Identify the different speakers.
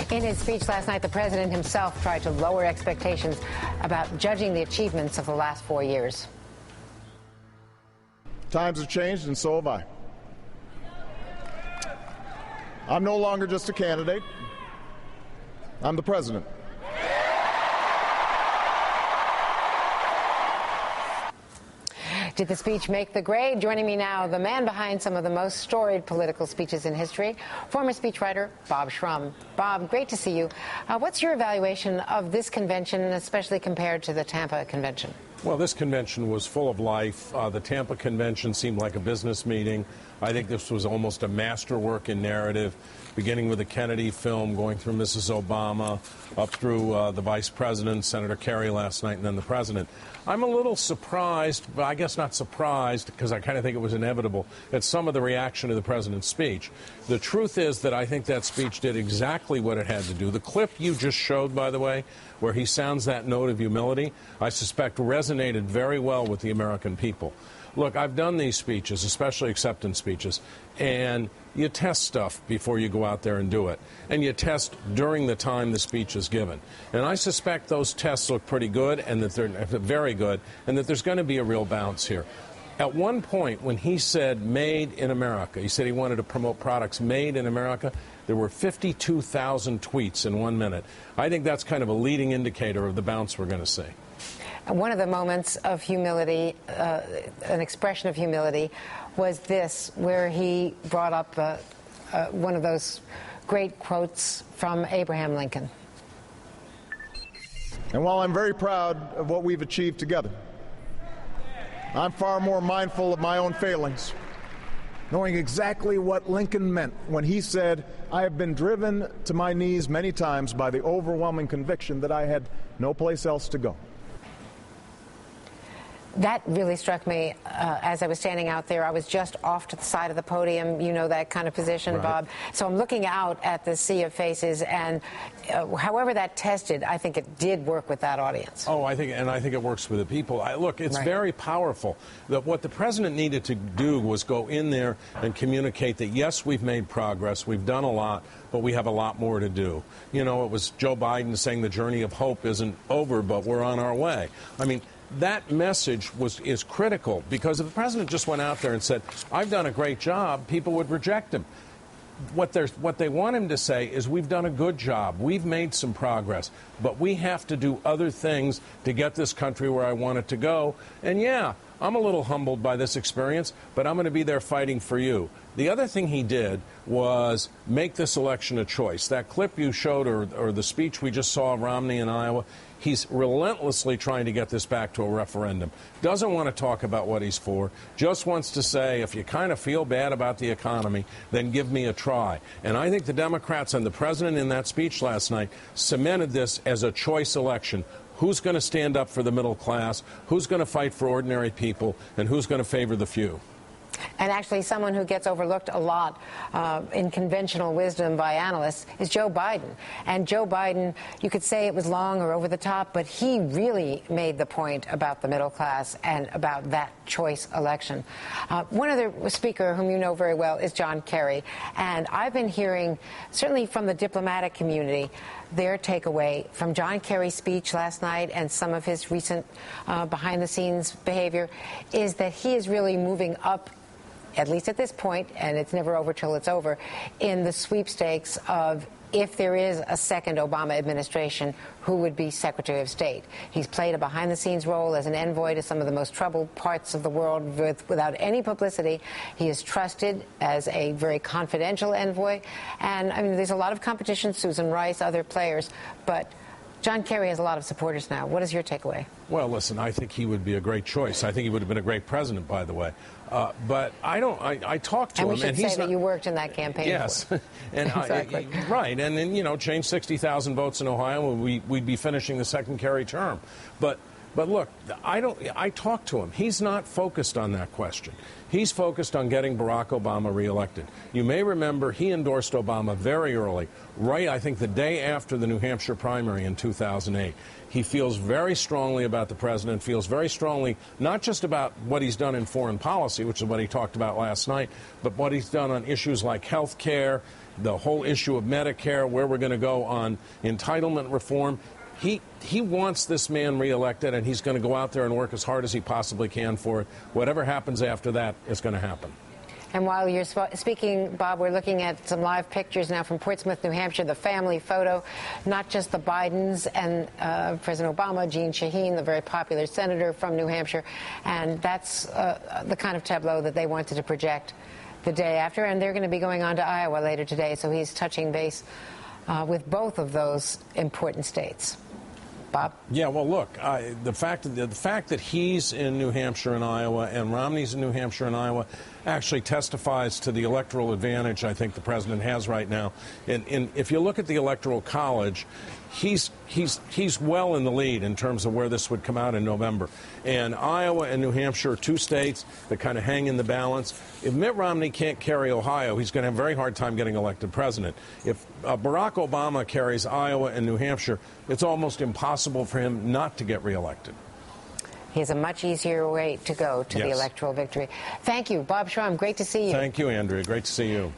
Speaker 1: In his speech last night, the president himself tried to lower expectations about judging the achievements of the last 4 years.
Speaker 2: Times have changed, and so have I. I'm no longer just a candidate. I'm the president.
Speaker 1: Did the speech make the grade? Joining me now, the man behind some of the most storied political speeches in history, former speechwriter Bob Shrum. Bob, great to see you. What's your evaluation of this convention, especially compared to the Tampa convention?
Speaker 3: Well, this convention was full of life. The Tampa convention seemed like a business meeting. I think this was almost a masterwork in narrative, beginning with the Kennedy film, going through Mrs. Obama, up through the vice president, Senator Kerry last night, and then the president. I'm a little surprised, but I guess not surprised, because I kind of think it was inevitable, at some of the reaction to the president's speech. The truth is that I think that speech did exactly what it had to do. The clip you just showed, by the way, where he sounds that note of humility, I suspect resonated very well with the American people. Look, I've done these speeches, especially acceptance speeches, and you test stuff before you go out there and do it. And you test during the time the speech is given. And I suspect those tests look pretty good, and that they're very good, and that there's going to be a real bounce here. At one point, when he said made in America, he said he wanted to promote products made in America, there were 52,000 tweets in 1 minute. I think that's kind of a leading indicator of the bounce we're going to see.
Speaker 1: One of the moments of humility, an expression of humility, was this, where he brought up one of those great quotes from Abraham Lincoln.
Speaker 2: And while I'm very proud of what we've achieved together, I'm far more mindful of my own failings, knowing exactly what Lincoln meant when he said, I have been driven to my knees many times by the overwhelming conviction that I had no place else to go.
Speaker 1: That really struck me as I was standing out there. I was just off to the side of the podium, you know, that kind of position, right, Bob. So I'm looking out at the sea of faces, and however that tested, I think it did work with that audience.
Speaker 3: Oh, I think it works with the people. Look, it's very powerful. What the president needed to do was go in there and communicate that, yes, we've made progress, we've done a lot, but we have a lot more to do. You know, it was Joe Biden saying the journey of hope isn't over, but we're on our way. I mean, that message is critical, because if the president just went out there and said, I've done a great job, people would reject him. What they want him to say is, we've done a good job, we've made some progress, but we have to do other things to get this country where I want it to go. And yeah, I'm a little humbled by this experience, but I'm going to be there fighting for you. The other thing he did was make this election a choice. That clip you showed, or the speech we just saw of Romney in Iowa, he's relentlessly trying to get this back to a referendum. Doesn't want to talk about what he's for. Just wants to say, if you kind of feel bad about the economy, then give me a try. And I think the Democrats and the president in that speech last night cemented this as a choice election. Who's going to stand up for the middle class? Who's going to fight for ordinary people? And who's going to favor the few?
Speaker 1: And actually, someone who gets overlooked a lot in conventional wisdom by analysts is Joe Biden. And Joe Biden, you could say it was long or over the top, but he really made the point about the middle class and about that choice election. One other speaker whom you know very well is John Kerry. And I've been hearing, certainly from the diplomatic community, their takeaway from John Kerry's speech last night and some of his recent behind-the-scenes behavior is that he is really moving up, at least at this point, and it's never over till it's over, in the sweepstakes of, if there is a second Obama administration, who would be Secretary of State. He's played a behind-the-scenes role as an envoy to some of the most troubled parts of the world without any publicity. He is trusted as a very confidential envoy. And, I mean, there's a lot of competition, Susan Rice, other players, but John Kerry has a lot of supporters now. What is your takeaway?
Speaker 3: Well, listen, I think he would be a great choice. I think he would have been a great president, by the way. But I talked to him.
Speaker 1: And we should say that you worked in that campaign.
Speaker 3: Yes. And
Speaker 1: exactly.
Speaker 3: Right. And then, you know, change 60,000 votes in Ohio, and we'd be finishing the second Kerry term. But But look, I talked to him. He's not focused on that question. He's focused on getting Barack Obama reelected. You may remember he endorsed Obama very early, right, I think, the day after the New Hampshire primary in 2008. He feels very strongly about the president, feels very strongly not just about what he's done in foreign policy, which is what he talked about last night, but what he's done on issues like health care, the whole issue of Medicare, where we're going to go on entitlement reform. He wants this man reelected, and he's going to go out there and work as hard as he possibly can for it. Whatever happens after that is going to happen.
Speaker 1: And while you're speaking, Bob, we're looking at some live pictures now from Portsmouth, New Hampshire, the family photo, not just the Bidens and President Obama, Jeanne Shaheen, the very popular senator from New Hampshire. And that's the kind of tableau that they wanted to project the day after. And they're going to be going on to Iowa later today, so he's touching base with both of those important states. Bob?
Speaker 3: Yeah, well, look, the fact that he's in New Hampshire and Iowa and Romney's in New Hampshire and Iowa actually testifies to the electoral advantage I think the president has right now. And if you look at the Electoral College, he's well in the lead in terms of where this would come out in November. And Iowa and New Hampshire are two states that kind of hang in the balance. If Mitt Romney can't carry Ohio, he's going to have a very hard time getting elected president. If Barack Obama carries Iowa and New Hampshire, it's almost impossible for him not to get reelected.
Speaker 1: He has a much easier way to go to the electoral victory. Thank you, Bob Schramm. Great to see you.
Speaker 3: Thank you, Andrea. Great to see you.